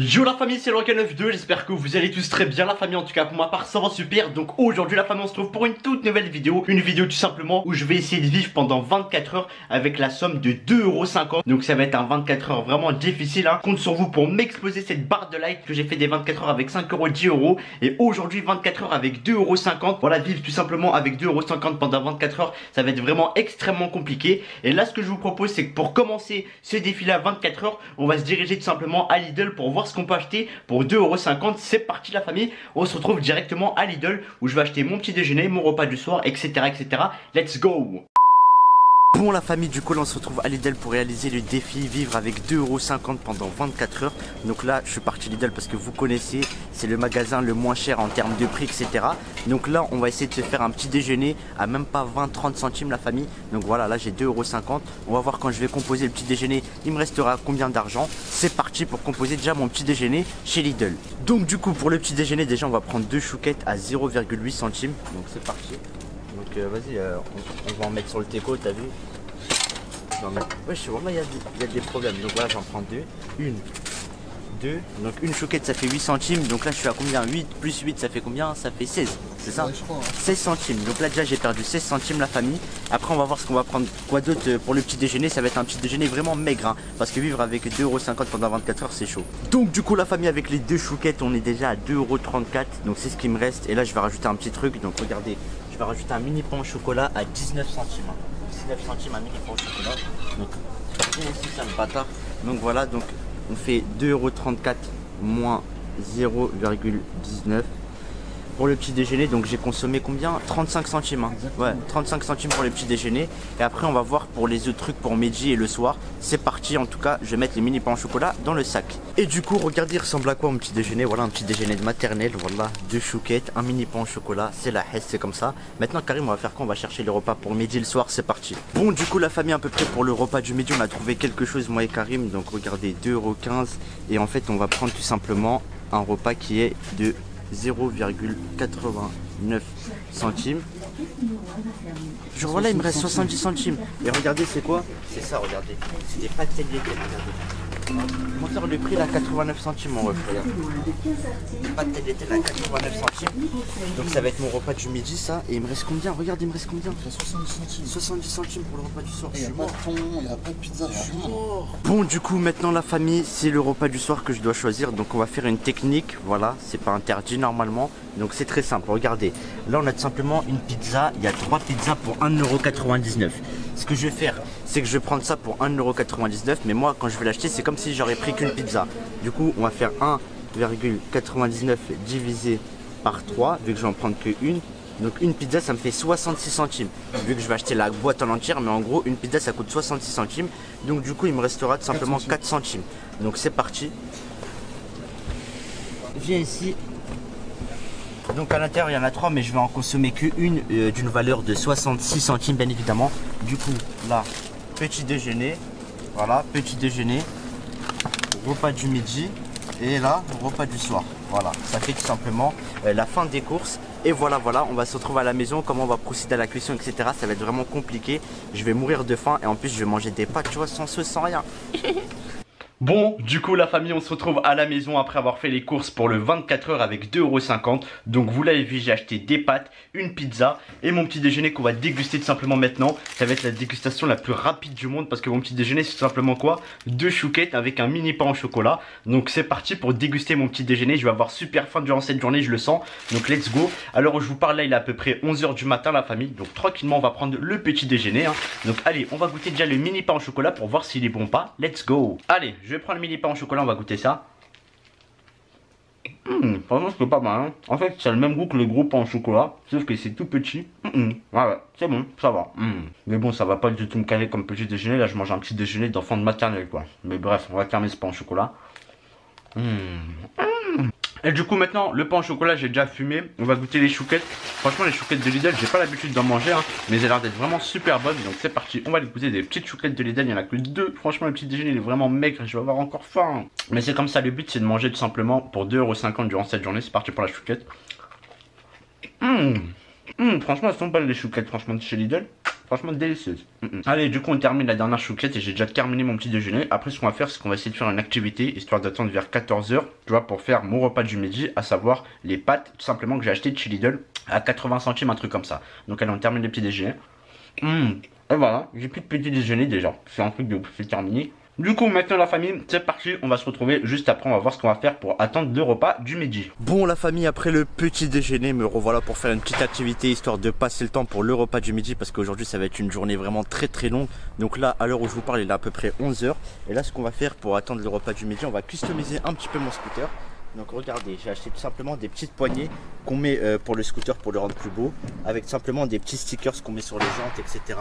Yo la famille, c'est Loka92, j'espère que vous allez tous très bien la famille, en tout cas pour ma part ça va super. Donc aujourd'hui la famille on se trouve pour une toute nouvelle vidéo. Une vidéo tout simplement où je vais essayer de vivre pendant 24 heures avec la somme de 2,50 €. Donc ça va être un 24 heures vraiment difficile hein. Compte sur vous pour m'exploser cette barre de like que j'ai fait des 24 heures avec 5 €, 10 €. Et aujourd'hui 24 heures avec 2,50 €. Voilà, vivre tout simplement avec 2,50 € pendant 24 heures, ça va être vraiment extrêmement compliqué. Et là ce que je vous propose c'est que pour commencer ce défilé à 24 heures, on va se diriger tout simplement à Lidl pour voir ce qu'on peut acheter pour 2,50 €. C'est parti la famille, on se retrouve directement à Lidl où je vais acheter mon petit déjeuner, mon repas du soir, etc. etc. Let's go. Bon la famille, du coup là on se retrouve à Lidl pour réaliser le défi vivre avec 2,50 € pendant 24 heures. Donc là je suis parti Lidl parce que vous connaissez, c'est le magasin le moins cher en termes de prix, etc. Donc là on va essayer de se faire un petit déjeuner à même pas 20-30 centimes la famille. Donc voilà, là j'ai 2,50 €. On va voir quand je vais composer le petit déjeuner il me restera combien d'argent. C'est parti pour composer déjà mon petit déjeuner chez Lidl. Donc du coup pour le petit déjeuner déjà on va prendre deux chouquettes à 0,8 centimes. Donc c'est parti. Donc vas-y, on va en mettre sur le teco, t'as vu? Ouais, je sais vraiment, il y a des problèmes. Donc voilà, j'en prends deux. Une, deux. Donc une chouquette, ça fait 8 centimes. Donc là, je suis à combien? 8 plus 8, ça fait combien? Ça fait 16. C'est ça? Ouais, je crois, hein. 16 centimes. Donc là, déjà, j'ai perdu 16 centimes, la famille. Après, on va voir ce qu'on va prendre. Quoi d'autre pour le petit déjeuner? Ça va être un petit déjeuner vraiment maigre. Hein, parce que vivre avec 2,50 € pendant 24 heures, c'est chaud. Donc, du coup, la famille, avec les deux chouquettes, on est déjà à 2,34 €. Donc, c'est ce qui me reste. Et là, je vais rajouter un petit truc. Donc, regardez, je vais rajouter un mini pain au chocolat à 19 centimes. 19 centimes un mini pain au chocolat. Donc aussi c'est un bâtard. Donc voilà, donc on fait 2,34 € moins 0,19 pour le petit déjeuner. Donc j'ai consommé combien? 35 centimes hein. Ouais, 35 centimes pour le petit déjeuner. Et après on va voir pour les autres trucs pour midi et le soir. C'est parti, en tout cas je vais mettre les mini pains au chocolat dans le sac. Et du coup regardez, il ressemble à quoi mon petit déjeuner? Voilà, un petit déjeuner de maternelle. Voilà, deux chouquettes, un mini pain au chocolat. C'est la hesse, c'est comme ça. Maintenant Karim, on va faire quoi? On va chercher les repas pour midi et le soir. C'est parti. Bon, du coup la famille, à peu près pour le repas du midi on a trouvé quelque chose moi et Karim. Donc regardez, 2,15 €. Et en fait on va prendre tout simplement un repas qui est de 0,89 centimes. Genre voilà, il me reste 70 centimes. Et regardez, c'est quoi? C'est ça, regardez. C'est des pâtes tagliatelles, regardez. Mon soeur, le prix là, 89 centimes mon repas. Regarde. Pâtes tagliatelles à 89 centimes. Donc ça va être mon repas du midi, ça. Et il me reste combien? Regarde, il me reste combien? 70 centimes. 70 centimes pour le repas du soir. Il n'y a pas de thon, il n'y a pas de pizza. Je suis mort. Bon, du coup, maintenant la famille, c'est le repas du soir que je dois choisir. Donc on va faire une technique. Voilà, c'est pas interdit normalement. Donc c'est très simple. Regardez, là on a tout simplement une pizza. Il y a 3 pizzas pour 1,99 €. Ce que je vais faire, c'est que je vais prendre ça pour 1,99 €. Mais moi, quand je vais l'acheter, c'est comme si j'aurais pris qu'une pizza. Du coup, on va faire 1,99 € divisé par 3, vu que je vais en prendre que une. Donc une pizza, ça me fait 66 centimes. Vu que je vais acheter la boîte en entière, mais en gros, une pizza, ça coûte 66 centimes. Donc du coup, il me restera tout simplement 4 centimes. Donc c'est parti. Viens ici. Donc à l'intérieur il y en a 3, mais je vais en consommer qu'une d'une valeur de 66 centimes bien évidemment. Du coup là, petit déjeuner, voilà, petit déjeuner, repas du midi et là, repas du soir. Voilà, ça fait tout simplement la fin des courses. Et voilà, on va se retrouver à la maison, comment on va procéder à la cuisson, etc. Ça va être vraiment compliqué, je vais mourir de faim et en plus je vais manger des pâtes, tu vois, sans sauce, sans rien. Bon, du coup la famille, on se retrouve à la maison après avoir fait les courses pour le 24 heures avec 2,50 €. Donc vous l'avez vu, j'ai acheté des pâtes, une pizza et mon petit déjeuner qu'on va déguster tout simplement maintenant. Ça va être la dégustation la plus rapide du monde parce que mon petit déjeuner c'est tout simplement quoi? Deux chouquettes avec un mini pain au chocolat. Donc c'est parti pour déguster mon petit déjeuner. Je vais avoir super faim durant cette journée, je le sens. Donc let's go. Alors je vous parle là, il est à peu près 11 h du matin la famille. Donc tranquillement on va prendre le petit déjeuner hein. Donc allez, on va goûter déjà le mini pain au chocolat pour voir s'il est bon ou pas. Let's go. Allez, je vais prendre le mini pain au chocolat, on va goûter ça. Franchement c'est pas mal hein. En fait ça a le même goût que le gros pain au chocolat, sauf que c'est tout petit. Ouais, c'est bon, ça va. Mais bon, ça va pas du tout me caler comme petit déjeuner. Là je mange un petit déjeuner d'enfant de maternelle quoi. Mais bref, on va calmer ce pain au chocolat. Et du coup maintenant le pain au chocolat j'ai déjà fumé. On va goûter les chouquettes. Franchement les chouquettes de Lidl j'ai pas l'habitude d'en manger hein, mais elles ont l'air d'être vraiment super bonnes. Donc c'est parti, on va goûter des petites chouquettes de Lidl. Il y en a que 2. Franchement le petit déjeuner il est vraiment maigre, je vais avoir encore faim. Mais c'est comme ça, le but c'est de manger tout simplement pour 2,50 € durant cette journée. C'est parti pour la chouquette. Franchement elles sont belles les chouquettes franchement de chez Lidl. Franchement délicieuse. Allez, du coup on termine la dernière chouquette et j'ai déjà terminé mon petit déjeuner. Après ce qu'on va faire, c'est qu'on va essayer de faire une activité histoire d'attendre vers 14 h, tu vois, pour faire mon repas du midi, à savoir les pâtes tout simplement que j'ai acheté de chez Lidl à 80 centimes, un truc comme ça. Donc allez, on termine le petit déjeuner. Et voilà, j'ai plus de petit déjeuner déjà. C'est un truc de ouf, c'est terminé. Du coup maintenant la famille, c'est parti, on va se retrouver juste après, on va voir ce qu'on va faire pour attendre le repas du midi. Bon la famille, après le petit déjeuner, me revoilà pour faire une petite activité histoire de passer le temps pour le repas du midi, parce qu'aujourd'hui ça va être une journée vraiment très longue. Donc là, à l'heure où je vous parle, il est à peu près 11 h. Et là ce qu'on va faire pour attendre le repas du midi, on va customiser un petit peu mon scooter. Donc regardez, j'ai acheté tout simplement des petites poignées qu'on met pour le scooter pour le rendre plus beau, avec tout simplement des petits stickers qu'on met sur les jantes, etc.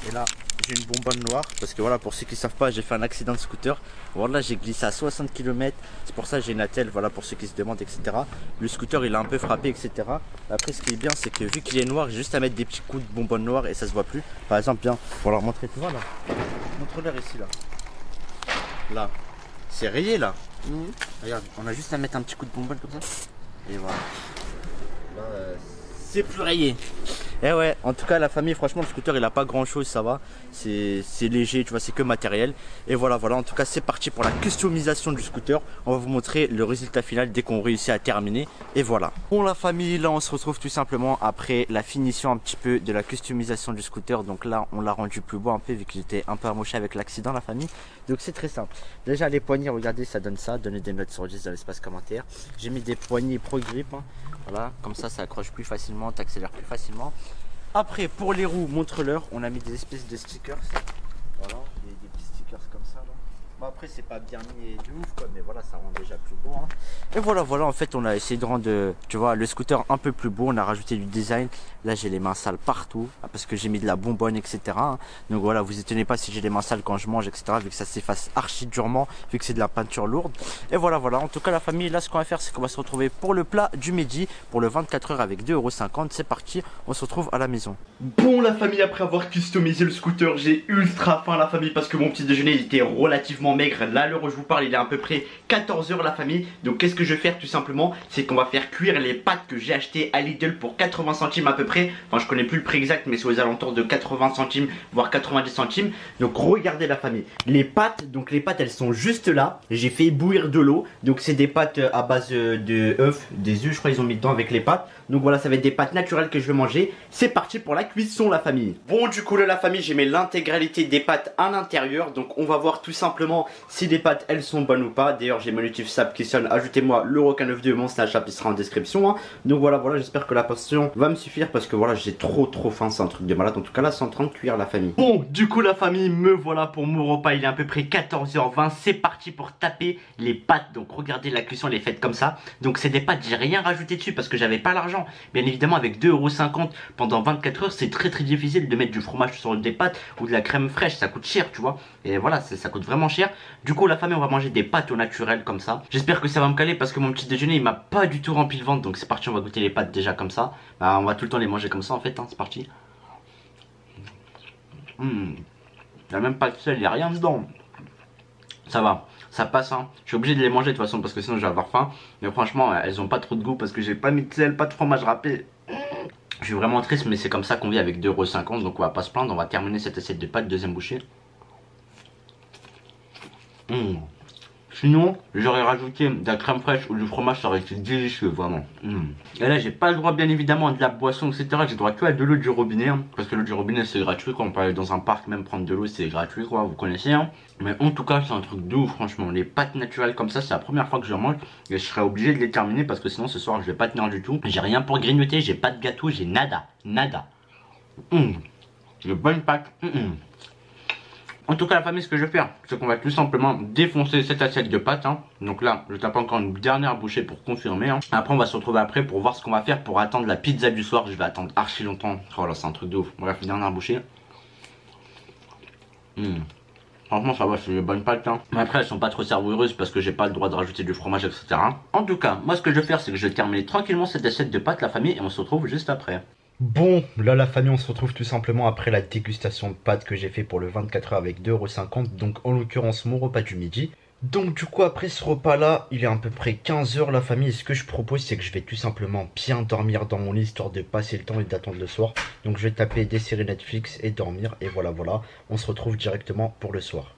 Et là j'ai une bonbonne noire parce que voilà, pour ceux qui ne savent pas, j'ai fait un accident de scooter. Voilà, j'ai glissé à 60 km, c'est pour ça que j'ai une attelle, voilà, pour ceux qui se demandent, etc. Le scooter il a un peu frappé, etc. Après ce qui est bien, c'est que vu qu'il est noir, j'ai juste à mettre des petits coups de bonbonne noire et ça se voit plus. Par exemple, bien, pour leur montrer, tu vois là, montre-leur ici là. Là, c'est rayé là. Regarde, on a juste à mettre un petit coup de bonbonne comme ça. Et voilà. Là, c'est plus rayé. Et ouais, en tout cas la famille, franchement le scooter il a pas grand chose, ça va. C'est léger, tu vois, c'est que matériel. Et voilà, en tout cas c'est parti pour la customisation du scooter. On va vous montrer le résultat final dès qu'on réussit à terminer. Et voilà. Bon la famille, là on se retrouve tout simplement après la finition un petit peu de la customisation du scooter. Donc là on l'a rendu plus beau un peu vu qu'il était un peu amoché avec l'accident, la famille. Donc c'est très simple. Déjà les poignées, regardez, ça donne ça. Donnez des notes sur 10 dans l'espace commentaire. J'ai mis des poignées Pro Grip, hein. Voilà, comme ça accroche plus facilement, t'accélères plus facilement. Après pour les roues, montre-leur, on a mis des espèces de stickers. Voilà, des petits stickers comme ça là. Bon après c'est pas bien mis de ouf quoi, mais voilà, ça rend déjà plus beau, hein. Et voilà, en fait on a essayé de rendre, tu vois, le scooter un peu plus beau. On a rajouté du design. Là j'ai les mains sales partout parce que j'ai mis de la bonbonne, etc., hein. Donc voilà, vous étonnez pas si j'ai les mains sales quand je mange, etc., vu que ça s'efface archi durement, vu que c'est de la peinture lourde. Et voilà, en tout cas la famille, là ce qu'on va faire, c'est qu'on va se retrouver pour le plat du midi, pour le 24 h avec 2,50 €. C'est parti, on se retrouve à la maison. Bon la famille, après avoir customisé le scooter, j'ai ultra faim la famille, parce que mon petit déjeuner il était relativement maigre. Là à l'heure où je vous parle, il est à peu près 14 h la famille. Donc qu'est-ce que je vais faire tout simplement, c'est qu'on va faire cuire les pâtes que j'ai achetées à Lidl pour 80 centimes à peu près. Enfin je connais plus le prix exact, mais c'est aux alentours de 80 centimes voire 90 centimes. Donc regardez la famille, les pâtes, elles sont juste là. J'ai fait bouillir de l'eau. Donc c'est des pâtes à base de œufs, des œufs je crois ils ont mis dedans avec les pâtes. Donc voilà, ça va être des pâtes naturelles que je vais manger. C'est parti pour la cuisson la famille. Bon du coup là la famille, j'ai mis l'intégralité des pâtes à l'intérieur. Donc on va voir tout simplement si les pâtes elles sont bonnes ou pas. D'ailleurs j'ai mon notif SAP qui sonne, ajoutez-moi le Roca92, mon Snapchat il sera en description, hein. Donc voilà, j'espère que la portion va me suffire parce que voilà, j'ai trop faim, c'est un truc de malade. En tout cas là c'est en train de cuire la famille. Bon du coup la famille, me voilà pour mon repas, il est à peu près 14 h 20. C'est parti pour taper les pâtes. Donc regardez, la cuisson elle est faite comme ça. Donc c'est des pâtes, j'ai rien rajouté dessus parce que j'avais pas l'argent. Bien évidemment avec 2,50 € pendant 24 h, c'est très difficile de mettre du fromage sur des pâtes ou de la crème fraîche, ça coûte cher tu vois. Et voilà, ça coûte vraiment cher. Du coup la famille, on va manger des pâtes au naturel comme ça. J'espère que ça va me caler parce que mon petit déjeuner il m'a pas du tout rempli le ventre. Donc c'est parti, on va goûter les pâtes déjà comme ça. Bah on va tout le temps les manger comme ça en fait, hein. C'est parti. Il n'y a même pas de sel, il n'y a rien dedans. Ça va, ça passe, hein. Je suis obligé de les manger de toute façon parce que sinon je vais avoir faim. Mais franchement elles ont pas trop de goût parce que j'ai pas mis de sel, pas de fromage râpé. Je suis vraiment triste, mais c'est comme ça qu'on vit avec 2,50 €. Donc on va pas se plaindre, on va terminer cette assiette de pâtes, deuxième bouchée. Sinon, j'aurais rajouté de la crème fraîche ou du fromage, ça aurait été délicieux, vraiment. Et là, j'ai pas le droit, bien évidemment, à de la boisson, etc. J'ai le droit que à de l'eau du robinet, hein, parce que l'eau du robinet, c'est gratuit. Quand on peut aller dans un parc, même prendre de l'eau, c'est gratuit, quoi, vous connaissez, hein. Mais en tout cas, c'est un truc de ouf, franchement. Les pâtes naturelles comme ça, c'est la première fois que je mange. Et je serais obligé de les terminer parce que sinon, ce soir, je vais pas tenir du tout. J'ai rien pour grignoter, j'ai pas de gâteau, j'ai nada. J'ai bonne pâte. En tout cas la famille, ce que je vais faire, c'est qu'on va tout simplement défoncer cette assiette de pâtes, hein. Donc là je tape encore une dernière bouchée pour confirmer, hein. Après on va se retrouver après pour voir ce qu'on va faire pour attendre la pizza du soir. Je vais attendre archi longtemps. Oh là, c'est un truc de ouf. Bref, dernière bouchée. Franchement ça va, c'est des bonnes pâtes, hein. Mais après elles sont pas trop savoureuses parce que j'ai pas le droit de rajouter du fromage, etc. En tout cas moi ce que je vais faire, c'est que je vais terminer tranquillement cette assiette de pâtes la famille, et on se retrouve juste après. Bon, là la famille, on se retrouve tout simplement après la dégustation de pâtes que j'ai fait pour le 24 h avec 2,50 €. Donc en l'occurrence mon repas du midi. Donc du coup après ce repas là, il est à peu près 15 h la famille, et ce que je propose c'est que je vais tout simplement bien dormir dans mon lit histoire de passer le temps et d'attendre le soir. Donc je vais taper des séries Netflix et dormir et voilà, on se retrouve directement pour le soir.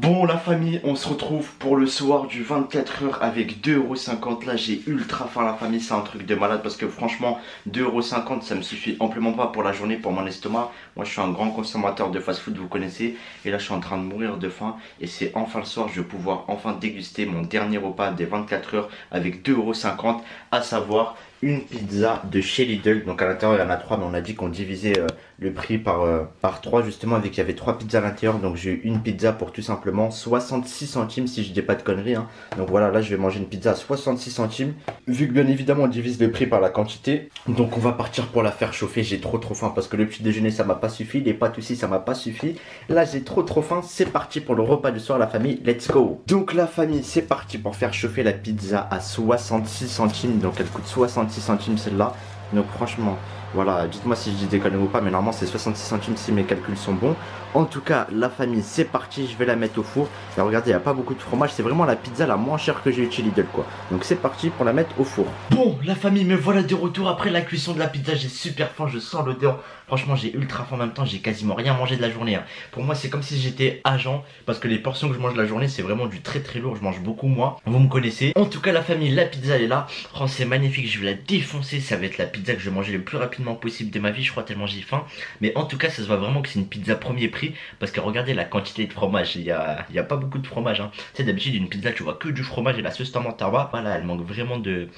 Bon la famille, on se retrouve pour le soir du 24 h avec 2,50 €. Là j'ai ultra faim la famille, c'est un truc de malade parce que franchement 2,50 € ça me suffit amplement pas pour la journée, pour mon estomac. Moi je suis un grand consommateur de fast food, vous connaissez. Et là je suis en train de mourir de faim. Et c'est enfin le soir, je vais pouvoir enfin déguster mon dernier repas des 24 h avec 2,50 €, à savoir une pizza de chez Lidl. Donc à l'intérieur il y en a 3, mais on a dit qu'on divisait le prix par 3 justement, avec qu'il y avait 3 pizzas à l'intérieur. Donc j'ai eu une pizza pour tout simplement 66 centimes si je dis pas de conneries hein. Donc voilà, là je vais manger une pizza à 66 centimes. Vu que bien évidemment on divise le prix par la quantité, donc on va partir pour la faire chauffer. J'ai trop faim parce que le petit déjeuner ça m'a pas suffi, les pâtes aussi ça m'a pas suffi. Là j'ai trop faim, c'est parti pour le repas du soir la famille, let's go. Donc la famille c'est parti pour faire chauffer la pizza à 66 centimes. Donc elle coûte 66 centimes celle-là. Donc franchement, voilà, dites-moi si je dis des conneries ou pas, mais normalement c'est 66 centimes si mes calculs sont bons. En tout cas, la famille, c'est parti, je vais la mettre au four. Et regardez, il n'y a pas beaucoup de fromage, c'est vraiment la pizza la moins chère que j'ai eu chez Lidl, quoi. Donc c'est parti pour la mettre au four. Bon, la famille, me voilà de retour après la cuisson de la pizza. J'ai super faim, je sens l'odeur. Franchement, j'ai ultra faim en même temps, j'ai quasiment rien mangé de la journée hein. Pour moi, c'est comme si j'étais agent, parce que les portions que je mange de la journée, c'est vraiment du très lourd. Je mange beaucoup moi, vous me connaissez. En tout cas, la famille, la pizza elle est là. Oh, c'est magnifique, je vais la défoncer. Ça va être la pizza que je vais manger le plus rapidement possible de ma vie, je crois, tellement j'ai faim. Mais en tout cas, ça se voit vraiment que c'est une pizza premier prix, parce que regardez la quantité de fromage. Il y a pas beaucoup de fromage hein. Tu sais, d'habitude une pizza tu vois que du fromage et la sauce tomate tarba. Voilà, elle manque vraiment de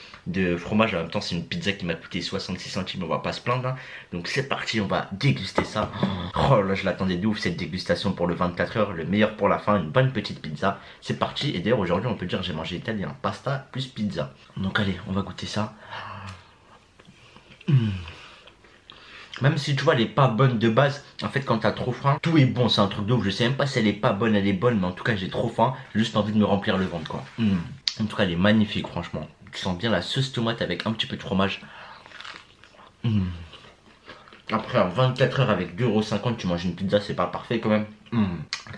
fromage. En même temps c'est une pizza qui m'a coûté 66 centimes, on va pas se plaindre hein. Donc c'est parti, on va déguster ça. Oh là, je l'attendais de ouf cette dégustation pour le 24 h, le meilleur pour la fin, une bonne petite pizza. C'est parti. Et d'ailleurs aujourd'hui on peut dire que j'ai mangé italien, pasta plus pizza. Donc allez, on va goûter ça. Même si tu vois elle est pas bonne de base, en fait quand t'as trop faim, tout est bon, c'est un truc de ouf. Je sais même pas si elle est pas bonne, elle est bonne, mais en tout cas j'ai trop faim, j'ai juste envie de me remplir le ventre quoi. En tout cas elle est magnifique franchement. Tu sens bien la sauce tomate avec un petit peu de fromage. Après en 24 h avec 2,50 € tu manges une pizza, c'est pas parfait quand même.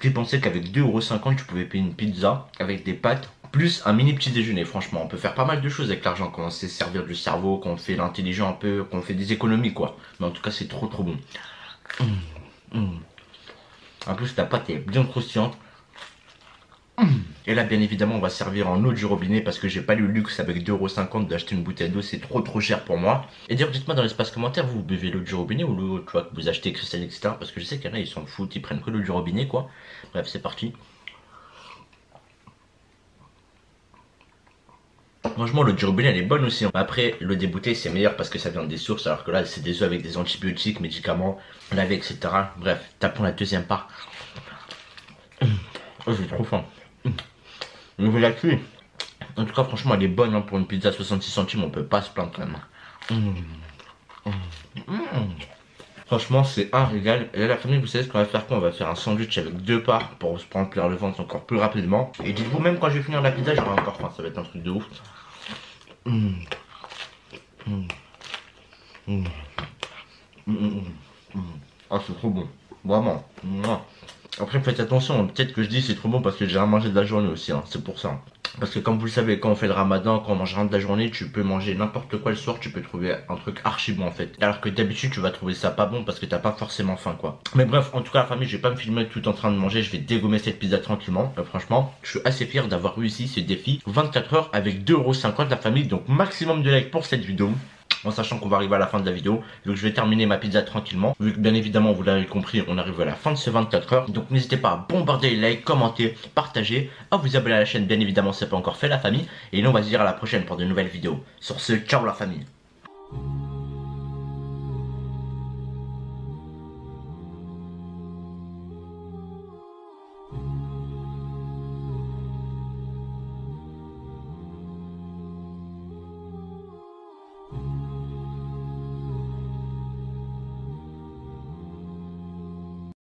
Qui pensais qu'avec 2,50 € tu pouvais payer une pizza avec des pâtes plus un mini petit déjeuner. Franchement on peut faire pas mal de choses avec l'argent quand on sait servir du cerveau, quand on fait l'intelligent un peu, quand on fait des économies quoi. Mais en tout cas c'est trop bon. En plus la pâte est bien croustillante. Et là bien évidemment on va servir en eau du robinet, parce que j'ai pas le luxe avec 2,50 € d'acheter une bouteille d'eau, c'est trop cher pour moi. Et d'ailleurs dites-moi dans l'espace commentaire, vous buvez l'eau du robinet ou l'eau tu vois que vous achetez cristal etc. Parce que je sais qu'il y en a ils s'en foutent, ils prennent que l'eau du robinet quoi. Bref c'est parti. Franchement l'eau du robinet elle est bonne aussi hein. Après l'eau des bouteilles c'est meilleur parce que ça vient des sources, alors que là c'est des eaux avec des antibiotiques, médicaments, lavés etc. Bref, tapons la deuxième part. Oh j'ai trop faim. Je vais la cuire. En tout cas franchement elle est bonne hein, pour une pizza 66 centimes, on peut pas se plaindre quand même. Franchement c'est un régal. Et là la famille vous savez ce qu'on va faire quoi? On va faire un sandwich avec 2 parts pour se remplir le ventre encore plus rapidement. Et dites-vous même quand je vais finir la pizza j'aurai encore faim, ça va être un truc de ouf. Ah c'est trop bon, vraiment. Après faites attention, peut-être que je dis c'est trop bon parce que j'ai rien mangé de la journée aussi hein. C'est pour ça. Parce que comme vous le savez, quand on fait le ramadan, quand on mange rien de la journée, tu peux manger n'importe quoi le soir, tu peux trouver un truc archi bon en fait. Alors que d'habitude tu vas trouver ça pas bon parce que t'as pas forcément faim quoi. Mais bref, en tout cas la famille, je vais pas me filmer tout en train de manger, je vais dégommer cette pizza tranquillement. Franchement, je suis assez fier d'avoir réussi ce défi 24 h avec 2,50 € la famille. Donc maximum de likes pour cette vidéo, en sachant qu'on va arriver à la fin de la vidéo. Donc je vais terminer ma pizza tranquillement, vu que bien évidemment vous l'avez compris, on arrive à la fin de ce 24 h. Donc n'hésitez pas à bombarder les likes, commenter, partager, à vous abonner à la chaîne bien évidemment si c'est pas encore fait la famille. Et nous on va se dire à la prochaine pour de nouvelles vidéos. Sur ce, ciao la famille.